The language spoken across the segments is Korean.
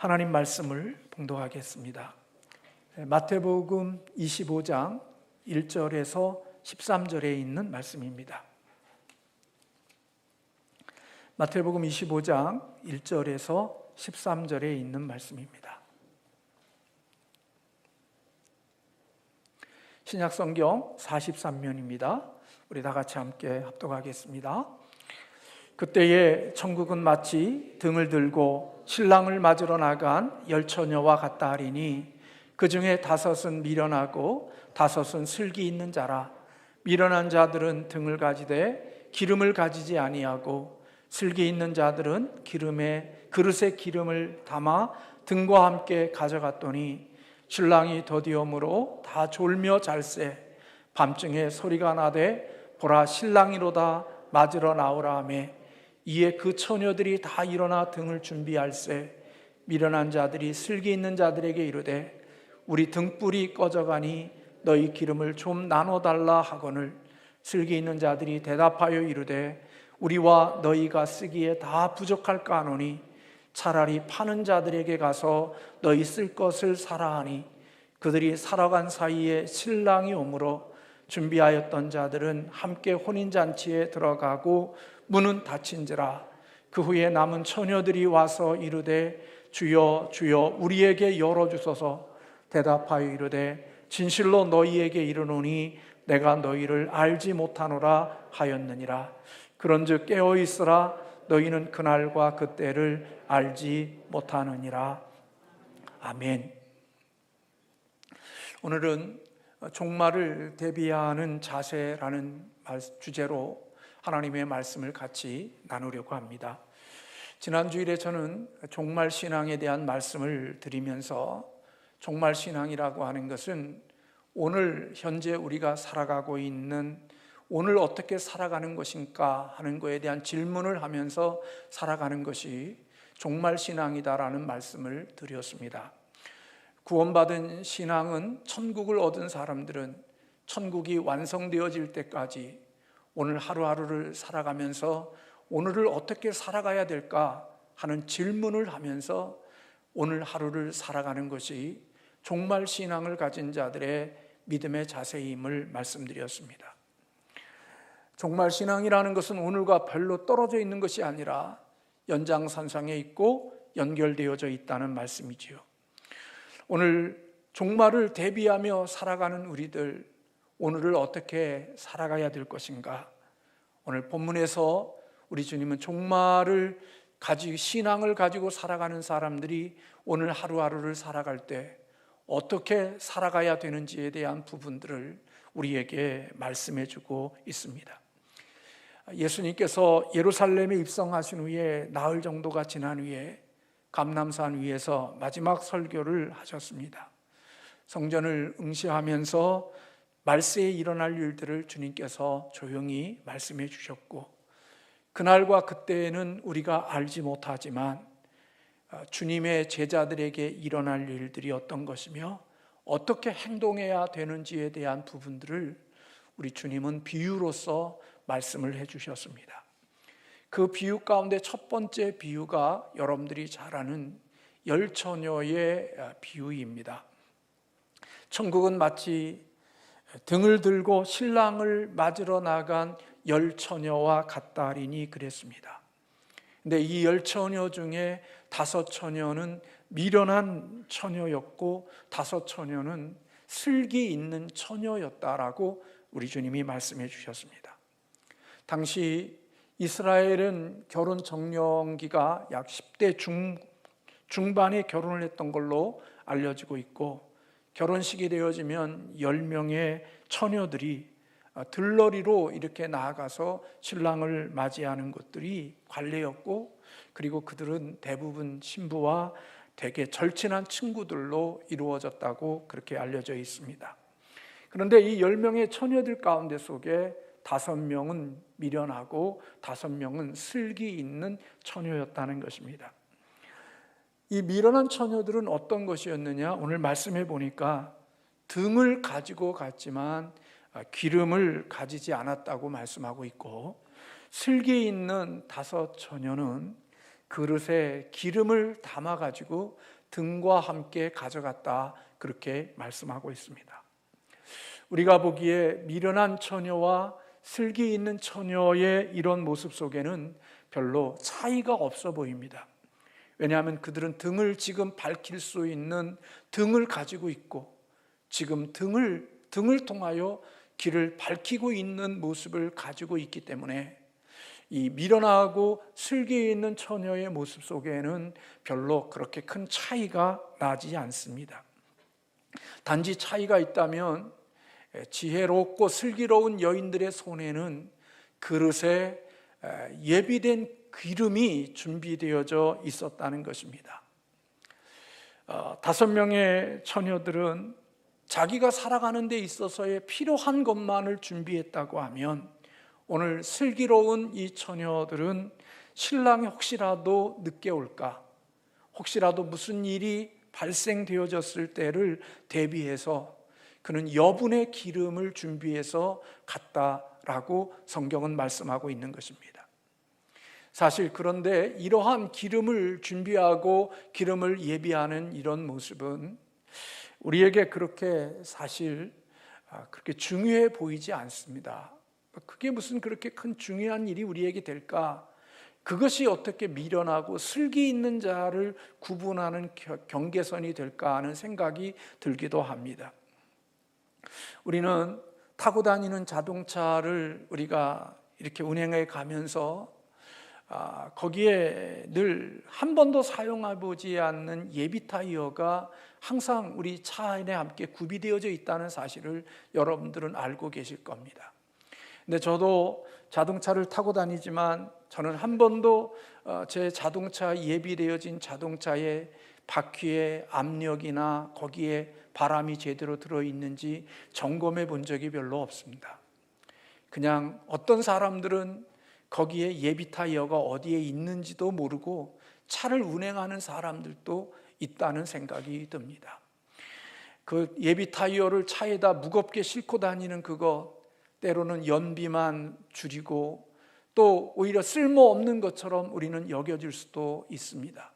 하나님 말씀을 봉독하겠습니다. 마태복음 25장 1절에서 13절에 있는 말씀입니다. 마태복음 25장 1절에서 13절에 있는 말씀입니다. 신약성경 43면입니다. 우리 다 같이 함께 합독하겠습니다. 그때에 천국은 마치 등을 들고 신랑을 맞으러 나간 열 처녀와 같다 하리니 그 중에 5은 미련하고 5은 슬기 있는 자라. 미련한 자들은 등을 가지되 기름을 가지지 아니하고 슬기 있는 자들은 그릇에 기름을 담아 등과 함께 가져갔더니 신랑이 더디움으로 다 졸며 잘세. 밤중에 소리가 나되 보라 신랑이로다 맞으러 나오라 하매 이에 그 처녀들이 다 일어나 등을 준비할세. 미련한 자들이 슬기 있는 자들에게 이르되 우리 등불이 꺼져가니 너희 기름을 좀 나눠달라 하거늘 슬기 있는 자들이 대답하여 이르되 우리와 너희가 쓰기에 다 부족할까 하노니 차라리 파는 자들에게 가서 너희 쓸 것을 사라 하니 그들이 살아간 사이에 신랑이 오므로 준비하였던 자들은 함께 혼인잔치에 들어가고 문은 닫힌지라. 그 후에 남은 처녀들이 와서 이르되 주여 주여 우리에게 열어주소서. 대답하여 이르되 진실로 너희에게 이르노니 내가 너희를 알지 못하노라 하였느니라. 그런즉 깨어있으라. 너희는 그날과 그때를 알지 못하느니라. 아멘. 오늘은 종말을 대비하는 자세라는 주제로 하나님의 말씀을 같이 나누려고 합니다. 지난 주일에 저는 종말 신앙에 대한 말씀을 드리면서 종말 신앙이라고 하는 것은 오늘 현재 우리가 살아가고 있는 오늘 어떻게 살아가는 것인가 하는 것에 대한 질문을 하면서 살아가는 것이 종말 신앙이다라는 말씀을 드렸습니다. 구원받은 신앙은 천국을 얻은 사람들은 천국이 완성되어질 때까지 오늘 하루하루를 살아가면서 오늘을 어떻게 살아가야 될까 하는 질문을 하면서 오늘 하루를 살아가는 것이 종말 신앙을 가진 자들의 믿음의 자세임을 말씀드렸습니다. 종말 신앙이라는 것은 오늘과 별로 떨어져 있는 것이 아니라 연장선상에 있고 연결되어져 있다는 말씀이지요. 오늘 종말을 대비하며 살아가는 우리들, 오늘을 어떻게 살아가야 될 것인가? 오늘 본문에서 우리 주님은 종말을 가지고 신앙을 가지고 살아가는 사람들이 오늘 하루하루를 살아갈 때 어떻게 살아가야 되는지에 대한 부분들을 우리에게 말씀해 주고 있습니다. 예수님께서 예루살렘에 입성하신 후에 나흘 정도가 지난 후에 감람산 위에서 마지막 설교를 하셨습니다. 성전을 응시하면서 말세에 일어날 일들을 주님께서 조용히 말씀해 주셨고 그날과 그때에는 우리가 알지 못하지만 주님의 제자들에게 일어날 일들이 어떤 것이며 어떻게 행동해야 되는지에 대한 부분들을 우리 주님은 비유로서 말씀을 해 주셨습니다. 그 비유 가운데 첫 번째 비유가 여러분들이 잘 아는 열 처녀의 비유입니다. 천국은 마치 등을 들고 신랑을 맞으러 나간 열 처녀와 같다 하리니 그랬습니다. 근데 이 열 처녀 중에 5 처녀는 미련한 처녀였고 5 처녀는 슬기 있는 처녀였다라고 우리 주님이 말씀해 주셨습니다. 당시 이스라엘은 결혼 적령기가 약 10대 중반에 결혼을 했던 걸로 알려지고 있고 결혼식이 되어지면 10명의 처녀들이 들러리로 이렇게 나아가서 신랑을 맞이하는 것들이 관례였고 그리고 그들은 대부분 신부와 되게 절친한 친구들로 이루어졌다고 그렇게 알려져 있습니다. 그런데 이 10명의 처녀들 가운데 속에 5명은 미련하고 5명은 슬기 있는 처녀였다는 것입니다. 이 미련한 처녀들은 어떤 것이었느냐? 오늘 말씀해 보니까 등을 가지고 갔지만 기름을 가지지 않았다고 말씀하고 있고 슬기 있는 5 처녀는 그릇에 기름을 담아 가지고 등과 함께 가져갔다, 그렇게 말씀하고 있습니다. 우리가 보기에 미련한 처녀와 슬기 있는 처녀의 이런 모습 속에는 별로 차이가 없어 보입니다. 왜냐하면 그들은 등을 지금 밝힐 수 있는 등을 가지고 있고, 지금 등을 통하여 길을 밝히고 있는 모습을 가지고 있기 때문에 이 미련하고 슬기 있는 처녀의 모습 속에는 별로 그렇게 큰 차이가 나지 않습니다. 단지 차이가 있다면 지혜롭고 슬기로운 여인들의 손에는 그릇에 예비된 기름이 준비되어져 있었다는 것입니다. 5명의 처녀들은 자기가 살아가는 데 있어서의 필요한 것만을 준비했다고 하면, 오늘 슬기로운 이 처녀들은 신랑이 혹시라도 늦게 올까, 혹시라도 무슨 일이 발생되어졌을 때를 대비해서 그는 여분의 기름을 준비해서 갔다라고 성경은 말씀하고 있는 것입니다. 사실 그런데 이러한 기름을 준비하고 기름을 예비하는 이런 모습은 우리에게 그렇게 사실 그렇게 중요해 보이지 않습니다. 그게 무슨 그렇게 큰 중요한 일이 우리에게 될까? 그것이 어떻게 미련하고 슬기 있는 자를 구분하는 경계선이 될까 하는 생각이 들기도 합니다. 우리는 타고 다니는 자동차를 우리가 이렇게 운행해 가면서 거기에 늘 한 번도 사용해 보지 않는 예비 타이어가 항상 우리 차 안에 함께 구비되어져 있다는 사실을 여러분들은 알고 계실 겁니다. 근데 저도 자동차를 타고 다니지만 저는 한 번도 제 자동차 예비되어진 자동차의 바퀴의 압력이나 거기에 바람이 제대로 들어있는지 점검해 본 적이 별로 없습니다. 그냥 어떤 사람들은 거기에 예비 타이어가 어디에 있는지도 모르고 차를 운행하는 사람들도 있다는 생각이 듭니다. 그 예비 타이어를 차에다 무겁게 싣고 다니는 그것, 때로는 연비만 줄이고 또 오히려 쓸모없는 것처럼 우리는 여겨질 수도 있습니다.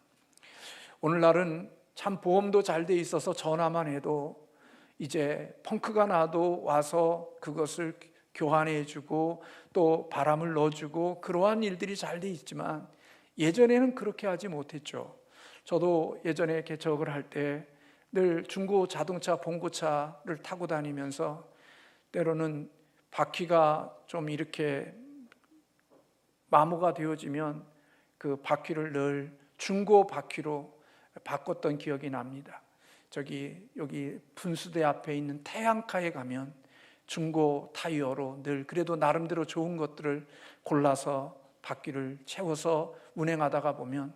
오늘날은 참 보험도 잘 돼 있어서 전화만 해도 이제 펑크가 나도 와서 그것을 교환해 주고 또 바람을 넣어주고 그러한 일들이 잘 돼 있지만, 예전에는 그렇게 하지 못했죠. 저도 예전에 개척을 할 때 늘 중고 자동차 봉고차를 타고 다니면서 때로는 바퀴가 좀 이렇게 마모가 되어지면 그 바퀴를 늘 중고 바퀴로 바꿨던 기억이 납니다. 여기 분수대 앞에 있는 태양카에 가면 중고 타이어로 늘 그래도 나름대로 좋은 것들을 골라서 바퀴를 채워서 운행하다가 보면,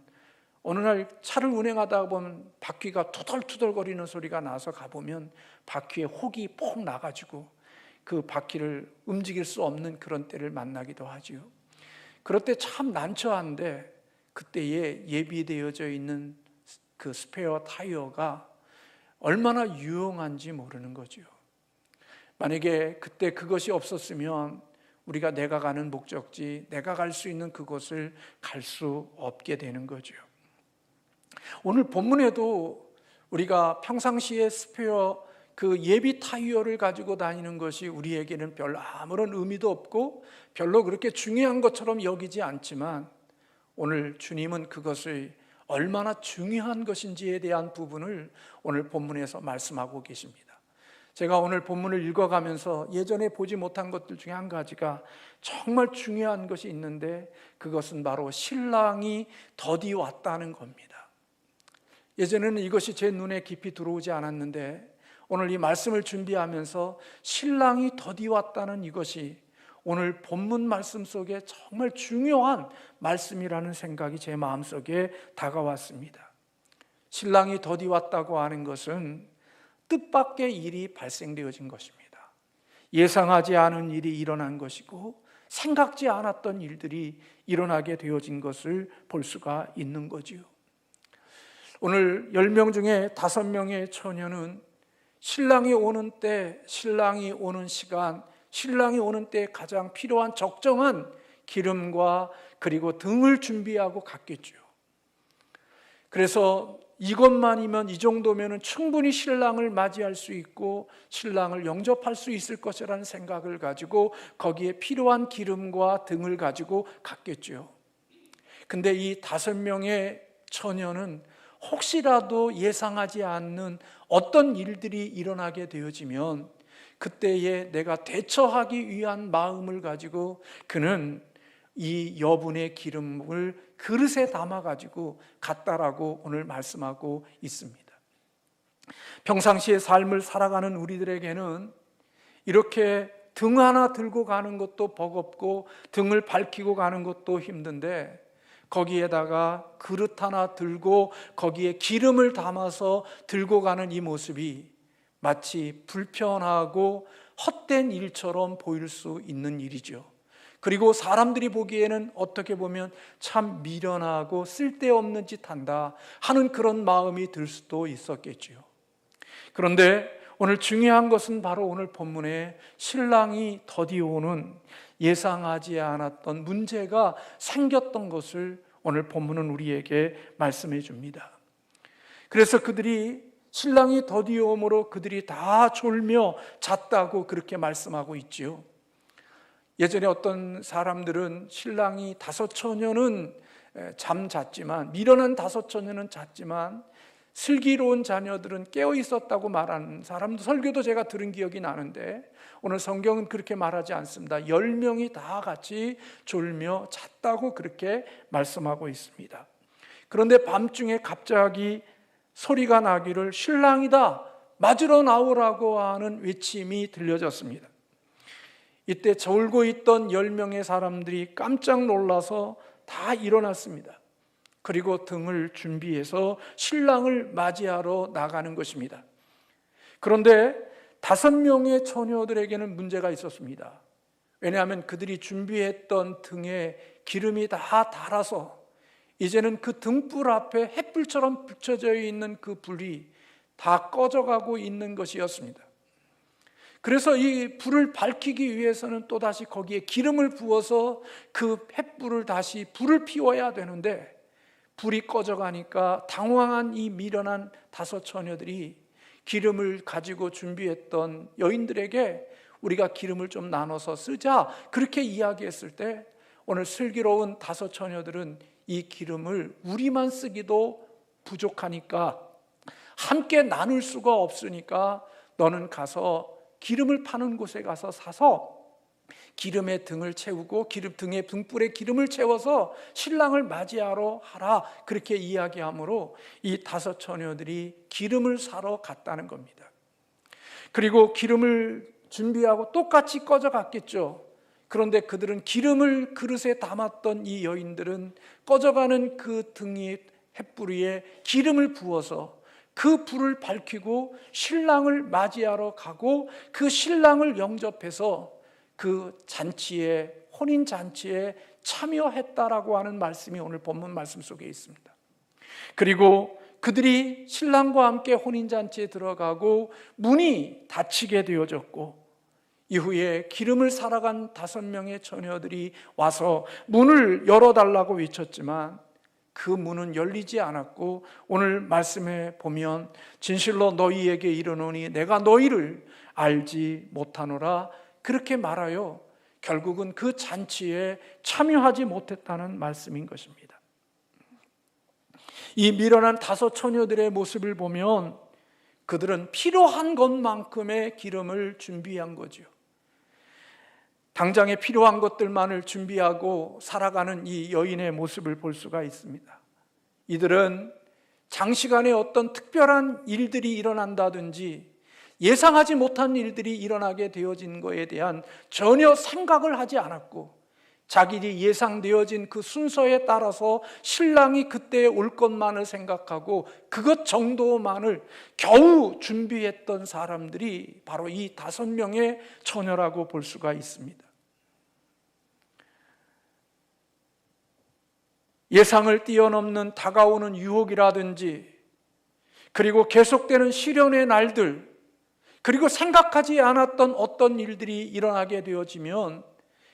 어느 날 차를 운행하다 보면 바퀴가 투덜투덜거리는 소리가 나서 가보면 바퀴에 혹이 폭 나가지고 그 바퀴를 움직일 수 없는 그런 때를 만나기도 하지요. 그럴 때 참 난처한데, 그때에 예비되어져 있는 그 스페어 타이어가 얼마나 유용한지 모르는 거죠. 만약에 그때 그것이 없었으면 우리가 내가 가는 목적지, 내가 갈 수 있는 그곳을 갈 수 없게 되는 거죠. 오늘 본문에도 우리가 평상시에 스페어 그 예비 타이어를 가지고 다니는 것이 우리에게는 별 아무런 의미도 없고 별로 그렇게 중요한 것처럼 여기지 않지만, 오늘 주님은 그것을 얼마나 중요한 것인지에 대한 부분을 오늘 본문에서 말씀하고 계십니다. 제가 오늘 본문을 읽어가면서 예전에 보지 못한 것들 중에 한 가지가 정말 중요한 것이 있는데, 그것은 바로 신랑이 더디 왔다는 겁니다. 예전에는 이것이 제 눈에 깊이 들어오지 않았는데, 오늘 이 말씀을 준비하면서 신랑이 더디 왔다는 이것이 오늘 본문 말씀 속에 정말 중요한 말씀이라는 생각이 제 마음속에 다가왔습니다. 신랑이 더디 왔다고 하는 것은 뜻밖의 일이 발생되어진 것입니다. 예상하지 않은 일이 일어난 것이고 생각지 않았던 일들이 일어나게 되어진 것을 볼 수가 있는 거지요. 오늘 10명 중에 5명의 처녀는 신랑이 오는 때, 신랑이 오는 시간, 신랑이 오는 때 가장 필요한 적정한 기름과 그리고 등을 준비하고 갔겠죠. 그래서 이것만이면, 이 정도면 충분히 신랑을 맞이할 수 있고 신랑을 영접할 수 있을 것이라는 생각을 가지고 거기에 필요한 기름과 등을 가지고 갔겠죠. 근데 이 5명의 처녀는 혹시라도 예상하지 않는 어떤 일들이 일어나게 되어지면 그때에 내가 대처하기 위한 마음을 가지고 그는 이 여분의 기름을 그릇에 담아가지고 갔다라고 오늘 말씀하고 있습니다. 평상시의 삶을 살아가는 우리들에게는 이렇게 등 하나 들고 가는 것도 버겁고 등을 밝히고 가는 것도 힘든데 거기에다가 그릇 하나 들고 거기에 기름을 담아서 들고 가는 이 모습이 마치 불편하고 헛된 일처럼 보일 수 있는 일이죠. 그리고 사람들이 보기에는 어떻게 보면 참 미련하고 쓸데없는 짓 한다 하는 그런 마음이 들 수도 있었겠지요. 그런데 오늘 중요한 것은 바로 오늘 본문에 신랑이 더디오는 예상하지 않았던 문제가 생겼던 것을 오늘 본문은 우리에게 말씀해 줍니다. 그래서 그들이 신랑이 더디오므로 그들이 다 졸며 잤다고 그렇게 말씀하고 있지요. 예전에 어떤 사람들은 신랑이 5처녀는 잠잤지만, 미련한 5처녀는 잤지만 슬기로운 자녀들은 깨어 있었다고 말하는 사람도 설교도 제가 들은 기억이 나는데 오늘 성경은 그렇게 말하지 않습니다. 10명이 다 같이 졸며 잤다고 그렇게 말씀하고 있습니다. 그런데 밤중에 갑자기 소리가 나기를 신랑이다, 맞으러 나오라고 하는 외침이 들려졌습니다. 이때 졸고 있던 10명의 사람들이 깜짝 놀라서 다 일어났습니다. 그리고 등을 준비해서 신랑을 맞이하러 나가는 것입니다. 그런데 5명의 처녀들에게는 문제가 있었습니다. 왜냐하면 그들이 준비했던 등에 기름이 다 달아서 이제는 그 등불 앞에 햇불처럼 붙여져 있는 그 불이 다 꺼져가고 있는 것이었습니다. 그래서 이 불을 밝히기 위해서는 또다시 거기에 기름을 부어서 그 햇불을 다시 불을 피워야 되는데 불이 꺼져가니까 당황한 이 미련한 5 처녀들이 기름을 가지고 준비했던 여인들에게 우리가 기름을 좀 나눠서 쓰자 그렇게 이야기했을 때 오늘 슬기로운 5 처녀들은 이 기름을 우리만 쓰기도 부족하니까 함께 나눌 수가 없으니까 너는 가서 기름을 파는 곳에 가서 사서 기름에 등을 채우고 등에 등불에 기름을 채워서 신랑을 맞이하러 하라 그렇게 이야기하므로 이 5 처녀들이 기름을 사러 갔다는 겁니다. 그리고 기름을 준비하고 똑같이 꺼져갔겠죠. 그런데 그들은 기름을 그릇에 담았던 이 여인들은 꺼져가는 그 등이 햇불 위에 기름을 부어서 그 불을 밝히고 신랑을 맞이하러 가고 그 신랑을 영접해서 그 잔치에, 혼인 잔치에 참여했다라고 하는 말씀이 오늘 본문 말씀 속에 있습니다. 그리고 그들이 신랑과 함께 혼인 잔치에 들어가고 문이 닫히게 되어졌고 이후에 기름을 사러 간 5명의 처녀들이 와서 문을 열어달라고 외쳤지만 그 문은 열리지 않았고 오늘 말씀에 보면 진실로 너희에게 이르노니 내가 너희를 알지 못하노라 그렇게 말하여 결국은 그 잔치에 참여하지 못했다는 말씀인 것입니다. 이 미련한 5 처녀들의 모습을 보면 그들은 필요한 것만큼의 기름을 준비한 거죠. 당장에 필요한 것들만을 준비하고 살아가는 이 여인의 모습을 볼 수가 있습니다. 이들은 장시간에 어떤 특별한 일들이 일어난다든지 예상하지 못한 일들이 일어나게 되어진 것에 대한 전혀 생각을 하지 않았고 자기들이 예상되어진 그 순서에 따라서 신랑이 그때 올 것만을 생각하고 그것 정도만을 겨우 준비했던 사람들이 바로 이 5명의 처녀라고 볼 수가 있습니다. 예상을 뛰어넘는 다가오는 유혹이라든지 그리고 계속되는 시련의 날들 그리고 생각하지 않았던 어떤 일들이 일어나게 되어지면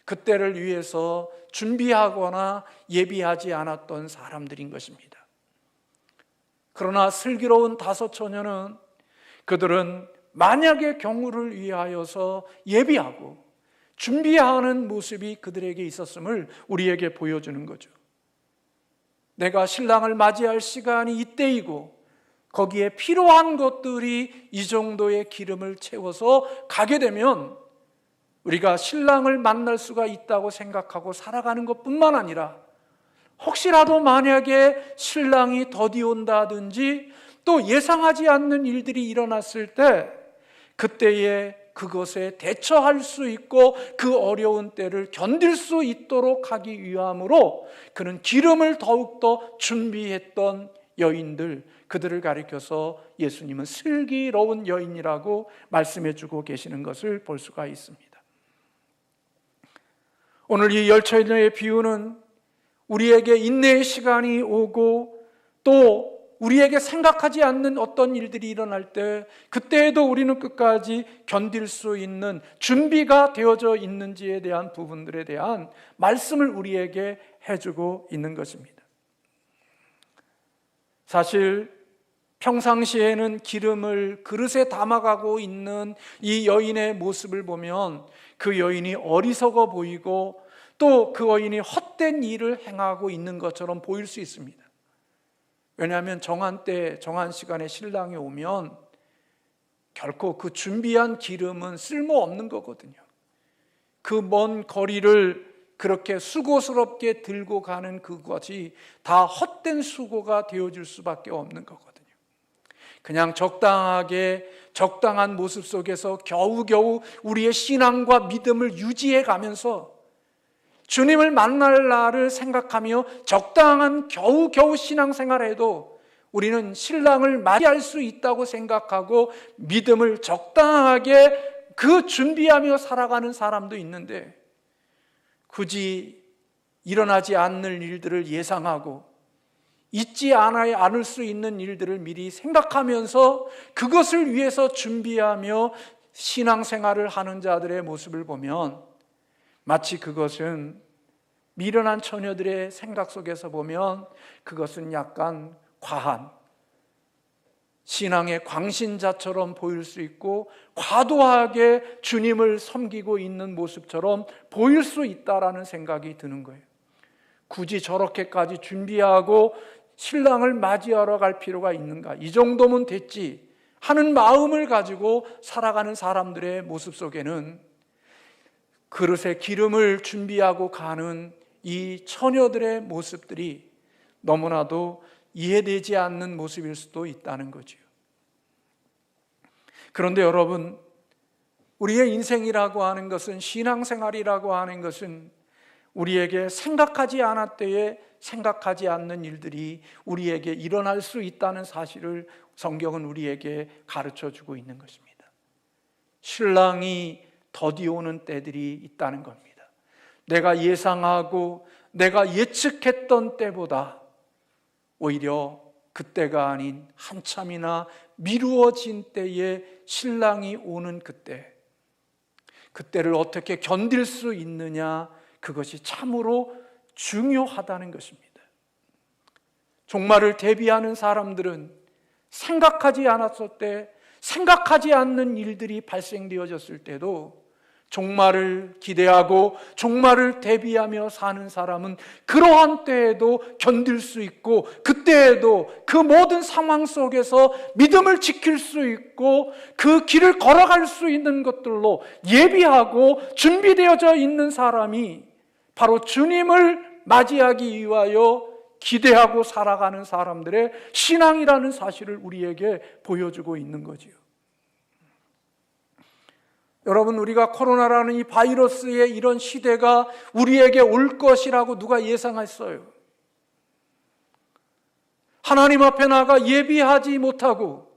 그때를 위해서 준비하거나 예비하지 않았던 사람들인 것입니다. 그러나 슬기로운 다섯 처녀는 그들은 만약의 경우를 위하여서 예비하고 준비하는 모습이 그들에게 있었음을 우리에게 보여주는 거죠. 내가 신랑을 맞이할 시간이 이때이고 거기에 필요한 것들이 이 정도의 기름을 채워서 가게 되면 우리가 신랑을 만날 수가 있다고 생각하고 살아가는 것뿐만 아니라 혹시라도 만약에 신랑이 더디 온다든지 또 예상하지 않는 일들이 일어났을 때 그때에 그것에 대처할 수 있고 그 어려운 때를 견딜 수 있도록 하기 위함으로 그는 기름을 더욱더 준비했던 여인들, 그들을 가리켜서 예수님은 슬기로운 여인이라고 말씀해 주고 계시는 것을 볼 수가 있습니다. 오늘 이 열처녀의 비유는 우리에게 인내의 시간이 오고 또 우리에게 생각하지 않는 어떤 일들이 일어날 때 그때에도 우리는 끝까지 견딜 수 있는 준비가 되어져 있는지에 대한 부분들에 대한 말씀을 우리에게 해주고 있는 것입니다. 사실 평상시에는 기름을 그릇에 담아가고 있는 이 여인의 모습을 보면 그 여인이 어리석어 보이고 또 그 여인이 헛된 일을 행하고 있는 것처럼 보일 수 있습니다. 왜냐하면 정한 때, 정한 시간에 신랑이 오면 결코 그 준비한 기름은 쓸모없는 거거든요. 그 먼 거리를 그렇게 수고스럽게 들고 가는 그것이 다 헛된 수고가 되어질 수밖에 없는 거거든요. 그냥 적당하게 적당한 모습 속에서 겨우겨우 우리의 신앙과 믿음을 유지해 가면서 주님을 만날 날을 생각하며 적당한 겨우겨우 신앙생활을 해도 우리는 신랑을 맞이할 수 있다고 생각하고 믿음을 적당하게 그 준비하며 살아가는 사람도 있는데 굳이 일어나지 않는 일들을 예상하고 있지 않을 수 있는 일들을 미리 생각하면서 그것을 위해서 준비하며 신앙생활을 하는 자들의 모습을 보면 마치 그것은 미련한 처녀들의 생각 속에서 보면 그것은 약간 과한 신앙의 광신자처럼 보일 수 있고 과도하게 주님을 섬기고 있는 모습처럼 보일 수 있다라는 생각이 드는 거예요. 굳이 저렇게까지 준비하고 신랑을 맞이하러 갈 필요가 있는가? 이 정도면 됐지 하는 마음을 가지고 살아가는 사람들의 모습 속에는 그릇에 기름을 준비하고 가는 이 처녀들의 모습들이 너무나도 이해되지 않는 모습일 수도 있다는 거죠. 그런데 여러분, 우리의 인생이라고 하는 것은, 신앙생활이라고 하는 것은 우리에게 생각하지 않았때에 생각하지 않는 일들이 우리에게 일어날 수 있다는 사실을 성경은 우리에게 가르쳐 주고 있는 것입니다. 신랑이 더디 오는 때들이 있다는 겁니다. 내가 예상하고 내가 예측했던 때보다 오히려 그때가 아닌 한참이나 미루어진 때에 신랑이 오는 그때를 어떻게 견딜 수 있느냐, 그것이 참으로 중요하다는 것입니다. 종말을 대비하는 사람들은 생각하지 않았을 때, 생각하지 않는 일들이 발생되어졌을 때도 종말을 기대하고 종말을 대비하며 사는 사람은 그러한 때에도 견딜 수 있고 그때에도 그 모든 상황 속에서 믿음을 지킬 수 있고 그 길을 걸어갈 수 있는 것들로 예비하고 준비되어져 있는 사람이 바로 주님을 맞이하기 위하여 기대하고 살아가는 사람들의 신앙이라는 사실을 우리에게 보여주고 있는 거지요. 여러분, 우리가 코로나라는 이 바이러스의 이런 시대가 우리에게 올 것이라고 누가 예상했어요? 하나님 앞에 나아가 예비하지 못하고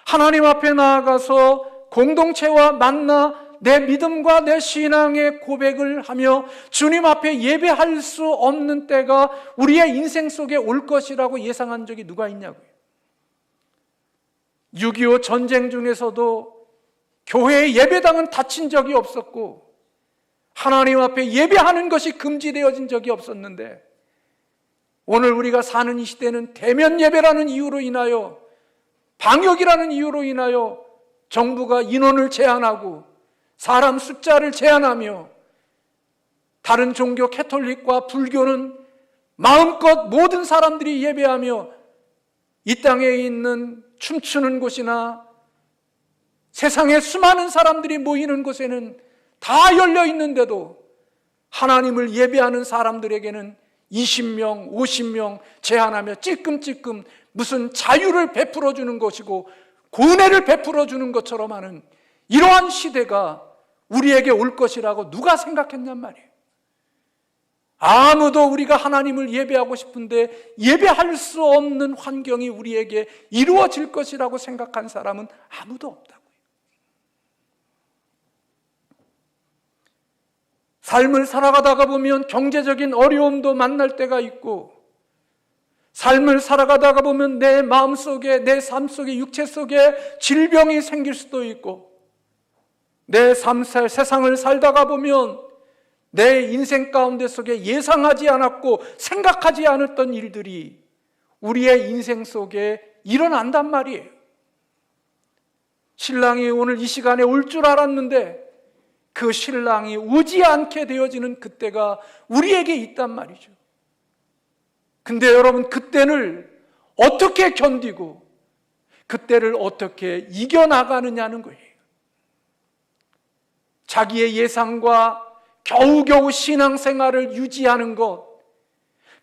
하나님 앞에 나아가서 공동체와 만나 내 믿음과 내 신앙의 고백을 하며 주님 앞에 예배할 수 없는 때가 우리의 인생 속에 올 것이라고 예상한 적이 누가 있냐고요. 6.25 전쟁 중에서도 교회의 예배당은 닫힌 적이 오늘 우리가 사는 이 시대는 대면 예배라는 이유로 인하여, 방역이라는 이유로 인하여 정부가 인원을 제한하고 사람 숫자를 제한하며, 다른 종교 캐톨릭과 불교는 마음껏 모든 사람들이 예배하며 이 땅에 있는 춤추는 곳이나 세상에 수많은 사람들이 모이는 곳에는 다 열려 있는데도 하나님을 예배하는 사람들에게는 20명, 50명 제한하며 찔끔찔끔 무슨 자유를 베풀어 주는 것이고 고은혜를 베풀어 주는 것처럼 하는 이러한 시대가 우리에게 올 것이라고 누가 생각했냔 말이에요. 아무도 우리가 하나님을 예배하고 싶은데 예배할 수 없는 환경이 우리에게 이루어질 것이라고 생각한 사람은 아무도 없다고요. 삶을 살아가다가 보면 경제적인 어려움도 만날 때가 있고, 삶을 살아가다가 보면 내 마음속에, 내 삶 속에, 육체 속에 질병이 생길 수도 있고, 내 세상을 살다가 보면 내 인생 가운데 속에 예상하지 않았고 생각하지 않았던 일들이 우리의 인생 속에 일어난단 말이에요. 신랑이 오늘 이 시간에 올 줄 알았는데 그 신랑이 오지 않게 되어지는 그때가 우리에게 있단 말이죠. 근데 여러분, 그때를 어떻게 견디고 그때를 어떻게 이겨나가느냐는 거예요. 자기의 예상과 겨우겨우 신앙생활을 유지하는 것,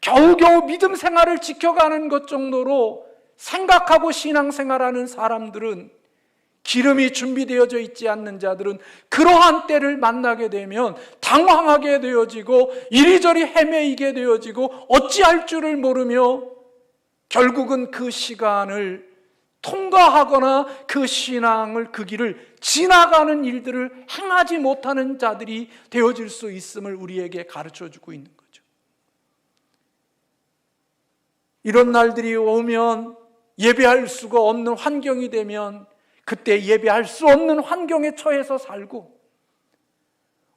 겨우겨우 믿음 생활을 지켜가는 것 정도로 생각하고 신앙생활하는 사람들은, 기름이 준비되어져 있지 않는 자들은 그러한 때를 만나게 되면 당황하게 되어지고 이리저리 헤매이게 되어지고 어찌할 줄을 모르며 결국은 그 시간을 통과하거나 그 신앙을, 그 길을 지나가는 일들을 행하지 못하는 자들이 되어질 수 있음을 우리에게 가르쳐주고 있는 거죠. 이런 날들이 오면, 예배할 수가 없는 환경이 되면 그때 예배할 수 없는 환경에 처해서 살고,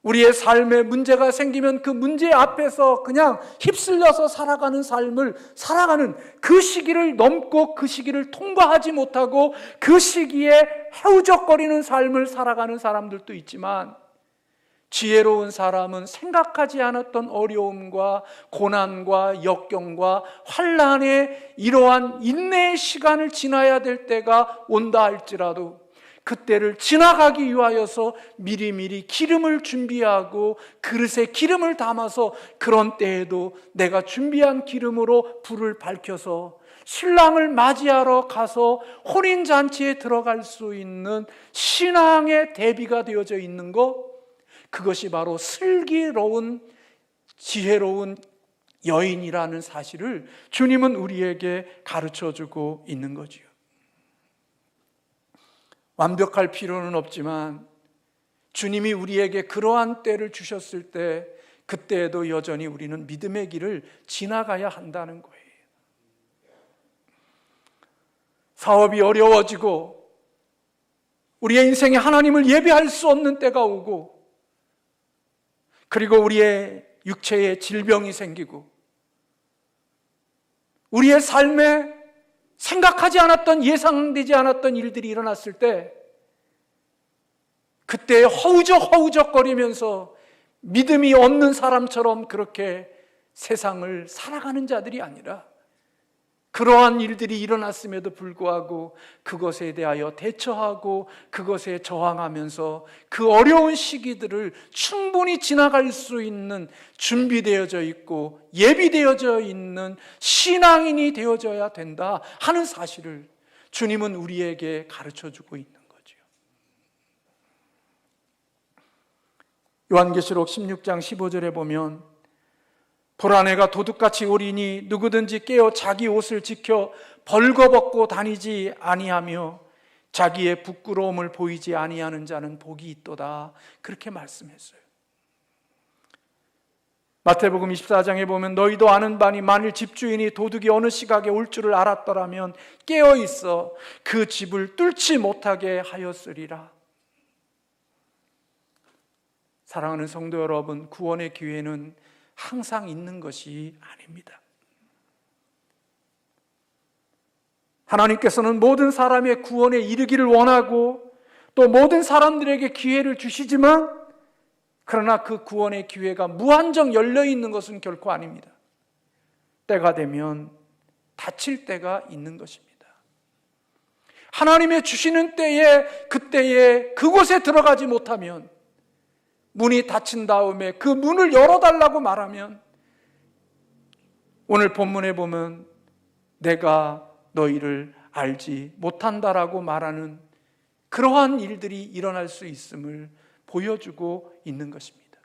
우리의 삶에 문제가 생기면 그 문제 앞에서 그냥 휩쓸려서 살아가는 삶을 살아가는 그 시기를 넘고 그 시기를 통과하지 못하고 그 시기에 헤우적거리는 삶을 살아가는 사람들도 있지만, 지혜로운 사람은 생각하지 않았던 어려움과 고난과 역경과 환난의 이러한 인내의 시간을 지나야 될 때가 온다 할지라도 그때를 지나가기 위하여서 미리미리 기름을 준비하고 그릇에 기름을 담아서 그런 때에도 내가 준비한 기름으로 불을 밝혀서 신랑을 맞이하러 가서 혼인잔치에 들어갈 수 있는 신앙의 대비가 되어져 있는 것, 그것이 바로 슬기로운 지혜로운 여인이라는 사실을 주님은 우리에게 가르쳐주고 있는 거지요. 완벽할 필요는 없지만 주님이 우리에게 그러한 때를 주셨을 때 그때에도 여전히 우리는 믿음의 길을 지나가야 한다는 거예요. 사업이 어려워지고 우리의 인생에 하나님을 예배할 수 없는 때가 오고, 그리고 우리의 육체에 질병이 생기고 우리의 삶에 생각하지 않았던, 예상되지 않았던 일들이 일어났을 때 그때 허우적거리면서 믿음이 없는 사람처럼 그렇게 세상을 살아가는 자들이 아니라, 그러한 일들이 일어났음에도 불구하고 그것에 대하여 대처하고 그것에 저항하면서 그 어려운 시기들을 충분히 지나갈 수 있는 준비되어져 있고 예비되어져 있는 신앙인이 되어져야 된다 하는 사실을 주님은 우리에게 가르쳐주고 있는 거죠. 요한계시록 16장 15절에 보면, 보라, 내가 도둑같이 오리니 누구든지 깨어 자기 옷을 지켜 벌거벗고 다니지 아니하며 자기의 부끄러움을 보이지 아니하는 자는 복이 있도다, 그렇게 말씀했어요. 마태복음 24장에 보면, 너희도 아는 바니 만일 집주인이 도둑이 어느 시각에 올 줄을 알았더라면 깨어 있어 그 집을 뚫지 못하게 하였으리라. 사랑하는 성도 여러분, 구원의 기회는 항상 있는 것이 아닙니다. 하나님께서는 모든 사람의 구원에 이르기를 원하고 또 모든 사람들에게 기회를 주시지만, 그러나 그 구원의 기회가 무한정 열려 있는 것은 결코 아닙니다. 때가 되면 닫힐 때가 있는 것입니다. 하나님의 주시는 때에, 그때에 그곳에 들어가지 못하면, 문이 닫힌 다음에 그 문을 열어달라고 말하면, 오늘 본문에 보면 내가 너희를 알지 못한다라고 말하는 그러한 일들이 일어날 수 있음을 보여주고 있는 것입니다.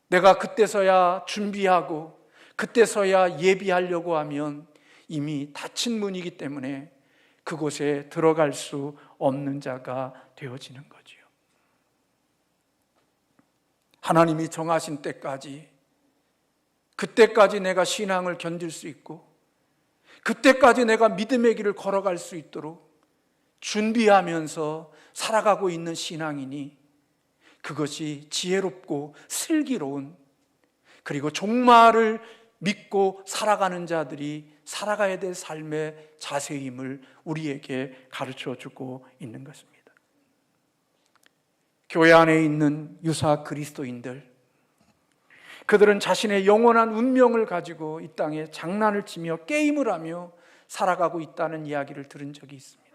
내가 그때서야 준비하고 그때서야 예비하려고 하면 이미 닫힌 문이기 때문에 그곳에 들어갈 수 없는 자가 되어지는 거지요. 하나님이 정하신 때까지, 그때까지 내가 신앙을 견딜 수 있고 그때까지 내가 믿음의 길을 걸어갈 수 있도록 준비하면서 살아가고 있는 신앙이니 그것이 지혜롭고 슬기로운, 그리고 종말을 믿고 살아가는 자들이 살아가야 될 삶의 자세임을 우리에게 가르쳐 주고 있는 것입니다. 교회 안에 있는 유사 그리스도인들, 그들은 자신의 영원한 운명을 가지고 이 땅에 장난을 치며 게임을 하며 살아가고 있다는 이야기를 들은 적이 있습니다.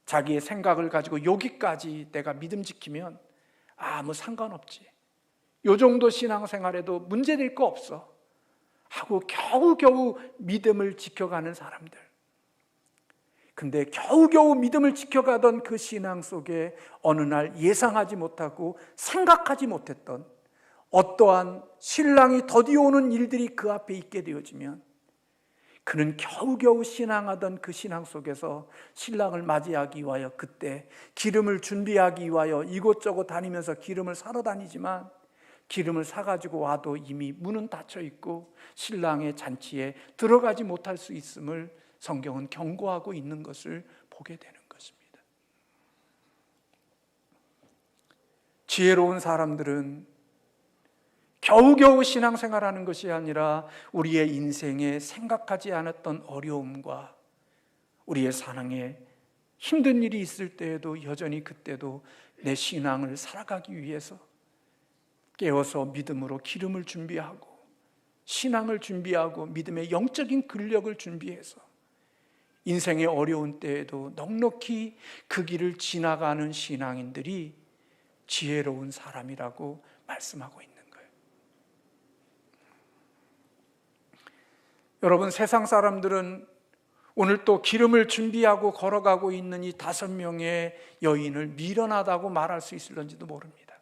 자기의 생각을 가지고 여기까지 내가 믿음 지키면 아무 상관없지, 요 정도 신앙생활에도 문제될 거 없어 하고 겨우겨우 믿음을 지켜가는 사람들. 근데 겨우겨우 믿음을 지켜가던 그 신앙 속에 어느 날 예상하지 못하고 생각하지 못했던 어떠한 신랑이 더디오는 일들이 그 앞에 있게 되어지면, 그는 겨우겨우 신앙하던 그 신앙 속에서 신랑을 맞이하기 위하여 그때 기름을 준비하기 위하여 이곳저곳 다니면서 기름을 사러 다니지만, 기름을 사가지고 와도 이미 문은 닫혀 있고 신랑의 잔치에 들어가지 못할 수 있음을 성경은 경고하고 있는 것을 보게 되는 것입니다. 지혜로운 사람들은 겨우겨우 신앙생활하는 것이 아니라 우리의 인생에 생각하지 않았던 어려움과 우리의 사랑에 힘든 일이 있을 때에도 여전히 그때도 내 신앙을 살아가기 위해서 깨어서 믿음으로 기름을 준비하고 신앙을 준비하고 믿음의 영적인 근력을 준비해서 인생의 어려운 때에도 넉넉히 그 길을 지나가는 신앙인들이 지혜로운 사람이라고 말씀하고 있는 거예요. 여러분, 세상 사람들은 오늘 또 기름을 준비하고 걸어가고 있는 이 5명의 여인을 미련하다고 말할 수 있을런지도 모릅니다.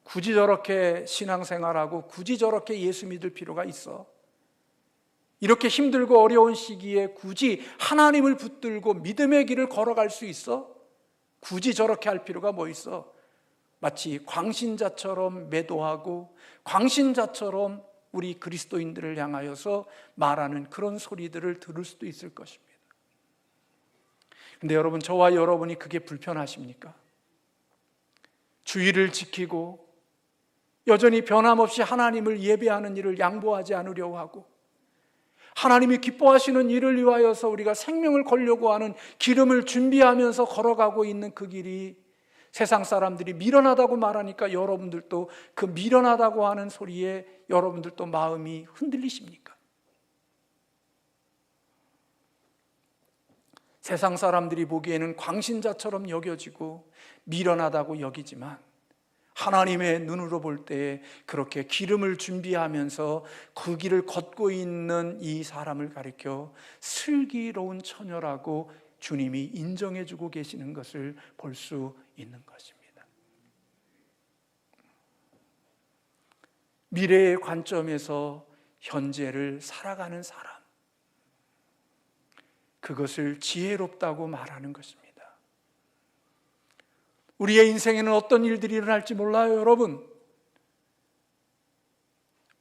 굳이 저렇게 신앙생활하고 굳이 저렇게 예수 믿을 필요가 있어? 이렇게 힘들고 어려운 시기에 굳이 하나님을 붙들고 믿음의 길을 걸어갈 수 있어? 굳이 저렇게 할 필요가 뭐 있어? 마치 광신자처럼 매도하고 광신자처럼 우리 그리스도인들을 향하여서 말하는 그런 소리들을 들을 수도 있을 것입니다. 근데 여러분, 저와 여러분이 그게 불편하십니까? 주의를 지키고 여전히 변함없이 하나님을 예배하는 일을 양보하지 않으려고 하고 하나님이 기뻐하시는 일을 위하여서 우리가 생명을 걸려고 하는 기름을 준비하면서 걸어가고 있는 그 길이 세상 사람들이 미련하다고 말하니까 여러분들도 그 미련하다고 하는 소리에 여러분들도 마음이 흔들리십니까? 세상 사람들이 보기에는 광신자처럼 여겨지고 미련하다고 여기지만 하나님의 눈으로 볼 때에 그렇게 기름을 준비하면서 그 길을 걷고 있는 이 사람을 가리켜 슬기로운 처녀라고 주님이 인정해주고 계시는 것을 볼 수 있는 것입니다. 미래의 관점에서 현재를 살아가는 사람, 그것을 지혜롭다고 말하는 것입니다. 우리의 인생에는 어떤 일들이 일어날지 몰라요, 여러분.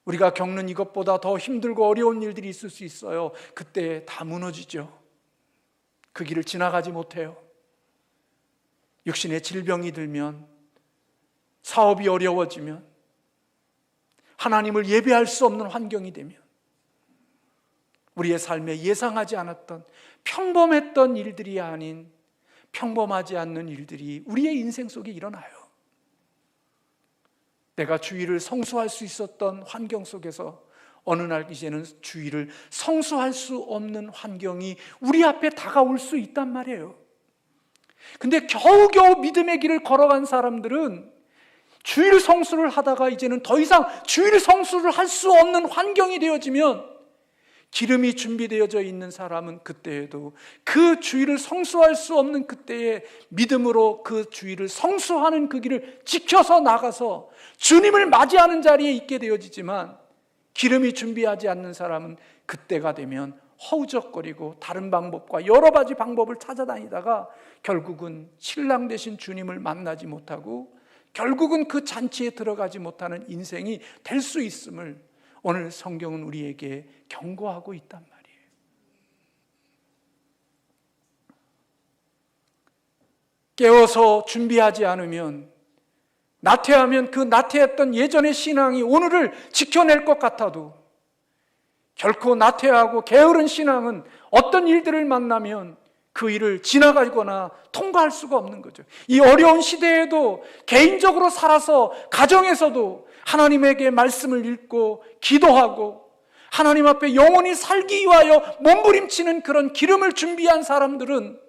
우리가 겪는 이것보다 더 힘들고 어려운 일들이 있을 수 있어요. 그때 다 무너지죠. 그 길을 지나가지 못해요. 육신의 질병이 들면, 사업이 어려워지면, 하나님을 예배할 수 없는 환경이 되면, 우리의 삶에 예상하지 않았던 평범했던 일들이 아닌 평범하지 않는 일들이 우리의 인생 속에 일어나요. 내가 주의를 성수할 수 있었던 환경 속에서 어느 날 이제는 주의를 성수할 수 없는 환경이 우리 앞에 다가올 수 있단 말이에요. 근데 겨우겨우 믿음의 길을 걸어간 사람들은 주일 성수를 하다가 이제는 더 이상 주일 성수를 할 수 없는 환경이 되어지면 기름이 준비되어져 있는 사람은 그때에도 그 주일을 성수할 수 없는 그때에 믿음으로 그 주일을 성수하는 그 길을 지켜서 나가서 주님을 맞이하는 자리에 있게 되어지지만, 기름이 준비하지 않는 사람은 그때가 되면 허우적거리고 다른 방법과 여러 가지 방법을 찾아다니다가 결국은 신랑 되신 주님을 만나지 못하고 결국은 그 잔치에 들어가지 못하는 인생이 될 수 있음을 오늘 성경은 우리에게 경고하고 있단 말이에요. 깨워서 준비하지 않으면, 나태하면 그 나태했던 예전의 신앙이 오늘을 지켜낼 것 같아도 결코 나태하고 게으른 신앙은 어떤 일들을 만나면 그 일을 지나가거나 통과할 수가 없는 거죠. 이 어려운 시대에도 개인적으로 살아서 가정에서도 하나님에게 말씀을 읽고 기도하고 하나님 앞에 영원히 살기 위하여 몸부림치는 그런 기름을 준비한 사람들은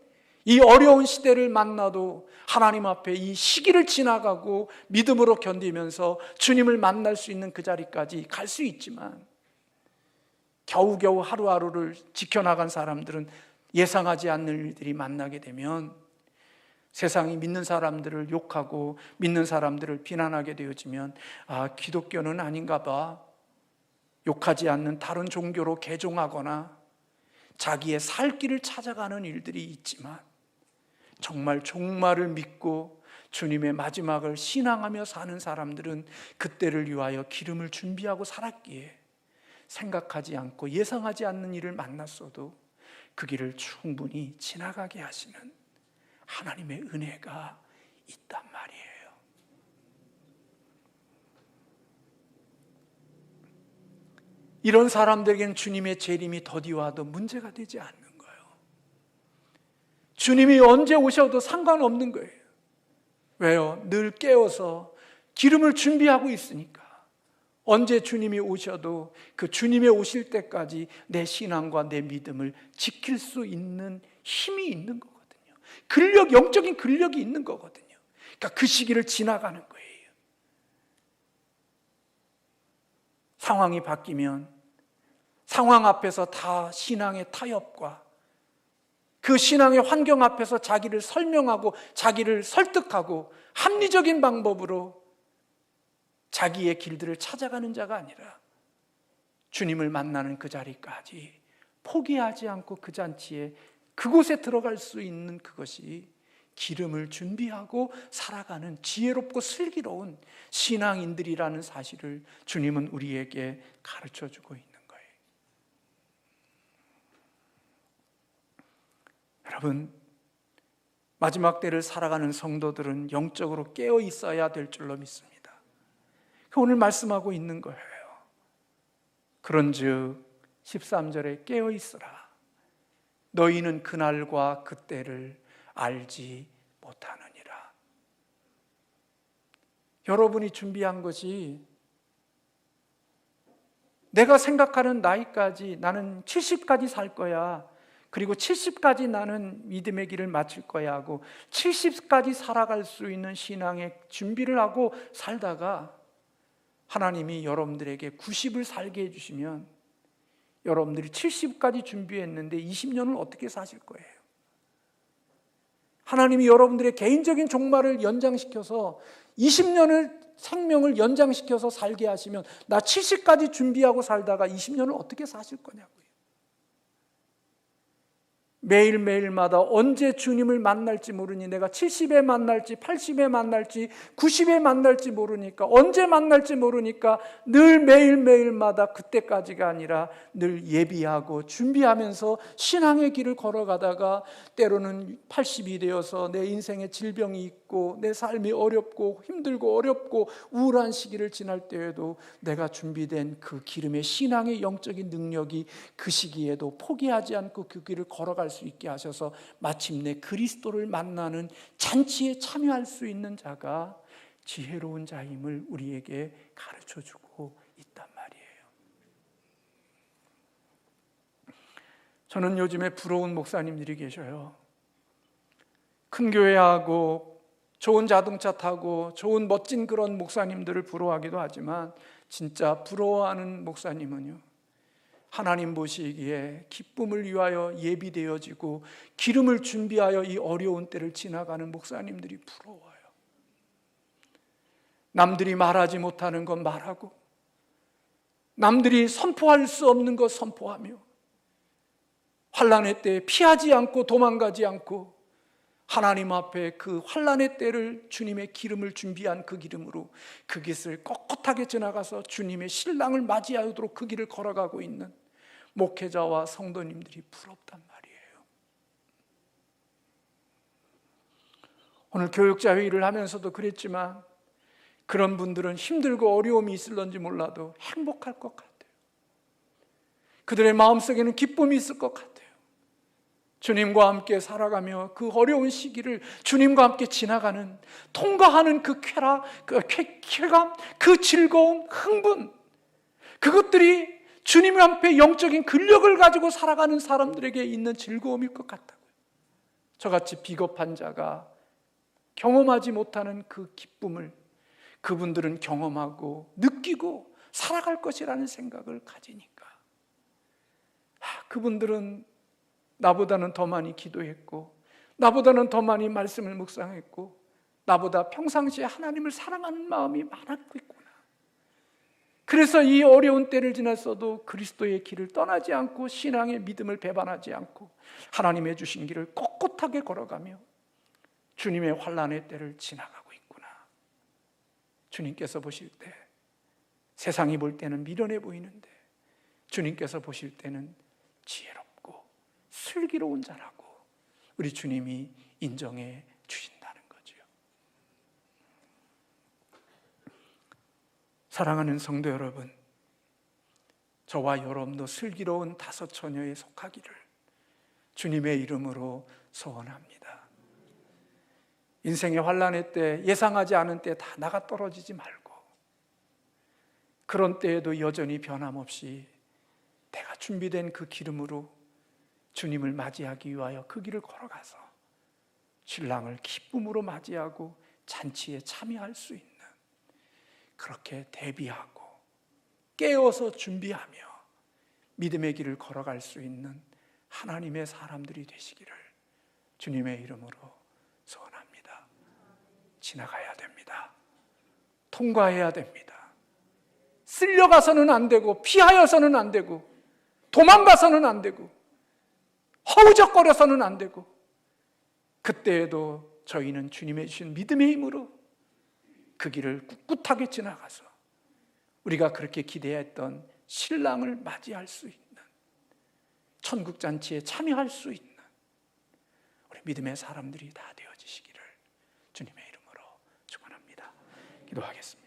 이 어려운 시대를 만나도 하나님 앞에 이 시기를 지나가고 믿음으로 견디면서 주님을 만날 수 있는 그 자리까지 갈 수 있지만, 겨우겨우 하루하루를 지켜나간 사람들은 예상하지 않는 일들이 만나게 되면 세상이 믿는 사람들을 욕하고 믿는 사람들을 비난하게 되어지면, 아, 기독교는 아닌가 봐, 욕하지 않는 다른 종교로 개종하거나 자기의 살 길을 찾아가는 일들이 있지만, 정말 종말을 믿고 주님의 마지막을 신앙하며 사는 사람들은 그때를 위하여 기름을 준비하고 살았기에 생각하지 않고 예상하지 않는 일을 만났어도 그 길을 충분히 지나가게 하시는 하나님의 은혜가 있단 말이에요. 이런 사람들에겐 주님의 재림이 더디와도 문제가 되지 않는 거예요. 주님이 언제 오셔도 상관없는 거예요. 왜요? 늘 깨어서 기름을 준비하고 있으니까. 언제 주님이 오셔도 그 주님이 오실 때까지 내 신앙과 내 믿음을 지킬 수 있는 힘이 있는 거거든요. 영적인 근력이 있는 거거든요. 그러니까 그 시기를 지나가는 거예요. 상황이 바뀌면 상황 앞에서 다 신앙의 타협과 그 신앙의 환경 앞에서 자기를 설명하고 자기를 설득하고 합리적인 방법으로 자기의 길들을 찾아가는 자가 아니라 주님을 만나는 그 자리까지 포기하지 않고 그 잔치에 그곳에 들어갈 수 있는 그것이 기름을 준비하고 살아가는 지혜롭고 슬기로운 신앙인들이라는 사실을 주님은 우리에게 가르쳐주고 있는 거예요. 여러분, 마지막 때를 살아가는 성도들은 영적으로 깨어 있어야 될 줄로 믿습니다. 오늘 말씀하고 있는 거예요. 그런즉 13절에 깨어 있으라. 너희는 그날과 그때를 알지 못하느니라. 여러분이 준비한 것이 내가 생각하는 나이까지 나는 70까지 살 거야, 그리고 70까지 나는 믿음의 길을 마칠 거야 하고 70까지 살아갈 수 있는 신앙의 준비를 하고 살다가 하나님이 여러분들에게 90을 살게 해주시면 여러분들이 70까지 준비했는데 20년을 어떻게 사실 거예요? 하나님이 여러분들의 개인적인 종말을 연장시켜서 20년을 생명을 연장시켜서 살게 하시면 나 70까지 준비하고 살다가 20년을 어떻게 사실 거냐고요. 매일매일마다 언제 주님을 만날지 모르니, 내가 70에 만날지 80에 만날지 90에 만날지 모르니까, 언제 만날지 모르니까 늘 매일매일마다 그때까지가 아니라 늘 예비하고 준비하면서 신앙의 길을 걸어가다가 때로는 80이 되어서 내 인생에 질병이 있고 있고 내 삶이 어렵고 힘들고 어렵고 우울한 시기를 지날 때에도 내가 준비된 그 기름의 신앙의 영적인 능력이 그 시기에도 포기하지 않고 그 길을 걸어갈 수 있게 하셔서 마침내 그리스도를 만나는 잔치에 참여할 수 있는 자가 지혜로운 자임을 우리에게 가르쳐주고 있단 말이에요. 저는 요즘에 부러운 목사님들이 계셔요. 큰 교회하고 좋은 자동차 타고 좋은 멋진 그런 목사님들을 부러워하기도 하지만 진짜 부러워하는 목사님은요, 하나님 보시기에 기쁨을 위하여 예비되어지고 기름을 준비하여 이 어려운 때를 지나가는 목사님들이 부러워요. 남들이 말하지 못하는 것 말하고 남들이 선포할 수 없는 것 선포하며 환난의 때에 피하지 않고 도망가지 않고 하나님 앞에 그 환난의 때를 주님의 기름을 준비한 그 기름으로 그 길을 꼿꼿하게 지나가서 주님의 신랑을 맞이하도록 그 길을 걸어가고 있는 목회자와 성도님들이 부럽단 말이에요. 오늘 교육자 회의를 하면서도 그랬지만 그런 분들은 힘들고 어려움이 있을런지 몰라도 행복할 것 같아요. 그들의 마음속에는 기쁨이 있을 것 같아요. 주님과 함께 살아가며 그 어려운 시기를 주님과 함께 지나가는, 통과하는 그 쾌락, 그 쾌감, 그 즐거움, 흥분, 그것들이 주님 앞에 영적인 근력을 가지고 살아가는 사람들에게 있는 즐거움일 것 같다고요. 저같이 비겁한 자가 경험하지 못하는 그 기쁨을 그분들은 경험하고 느끼고 살아갈 것이라는 생각을 가지니까 그분들은 나보다는 더 많이 기도했고 나보다는 더 많이 말씀을 묵상했고 나보다 평상시에 하나님을 사랑하는 마음이 많았고 있구나. 그래서 이 어려운 때를 지났어도 그리스도의 길을 떠나지 않고 신앙의 믿음을 배반하지 않고 하나님의 주신 길을 꼿꼿하게 걸어가며 주님의 환난의 때를 지나가고 있구나. 주님께서 보실 때 세상이 볼 때는 미련해 보이는데 주님께서 보실 때는 지혜롭고 슬기로운 자라고 우리 주님이 인정해 주신다는 거죠. 사랑하는 성도 여러분, 저와 여러분도 슬기로운 다섯 처녀에 속하기를 주님의 이름으로 소원합니다. 인생의 환난의 때, 예상하지 않은 때 다 나가 떨어지지 말고 그런 때에도 여전히 변함없이 내가 준비된 그 기름으로 주님을 맞이하기 위하여 그 길을 걸어가서 신랑을 기쁨으로 맞이하고 잔치에 참여할 수 있는, 그렇게 대비하고 깨어서 준비하며 믿음의 길을 걸어갈 수 있는 하나님의 사람들이 되시기를 주님의 이름으로 소원합니다. 지나가야 됩니다. 통과해야 됩니다. 쓸려가서는 안 되고 피하여서는 안 되고 도망가서는 안 되고 허우적거려서는 안 되고 그때에도 저희는 주님의 주신 믿음의 힘으로 그 길을 꿋꿋하게 지나가서 우리가 그렇게 기대했던 신랑을 맞이할 수 있는, 천국잔치에 참여할 수 있는 우리 믿음의 사람들이 다 되어지시기를 주님의 이름으로 축원합니다. 기도하겠습니다.